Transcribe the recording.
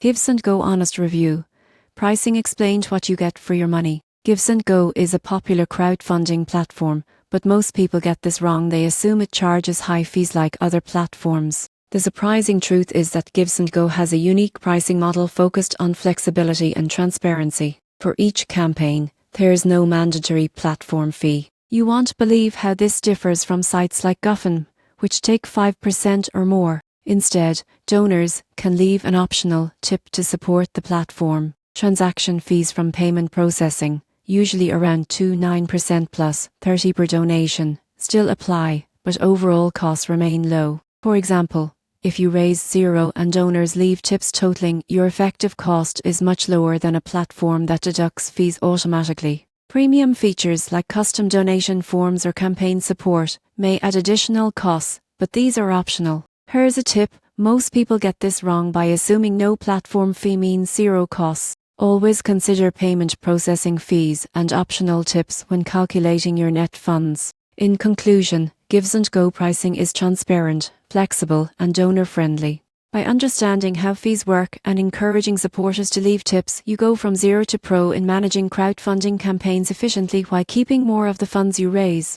GiveSendGo Honest Review. Pricing explained what you get for your money. GiveSendGo is a popular crowdfunding platform, but most people get this wrong. They assume it charges high fees like other platforms. The surprising truth is that GiveSendGo has a unique pricing model focused on flexibility and transparency. For each campaign, there is no mandatory platform fee. You won't believe how this differs from sites like GiveSendGo, which take 5% or more. Instead, donors can leave an optional tip to support the platform. Transaction fees from payment processing, usually around 2.9% plus 30 per donation, still apply, but overall costs remain low. For example, if you raise zero and donors leave tips totaling, your effective cost is much lower than a platform that deducts fees automatically. Premium features like custom donation forms or campaign support may add additional costs, but these are optional. Here's a tip: most people get this wrong by assuming no platform fee means zero costs. Always consider payment processing fees and optional tips when calculating your net funds. In conclusion, GiveSendGo pricing is transparent, flexible, and donor-friendly. By understanding how fees work and encouraging supporters to leave tips, you go from zero to pro in managing crowdfunding campaigns efficiently while keeping more of the funds you raise.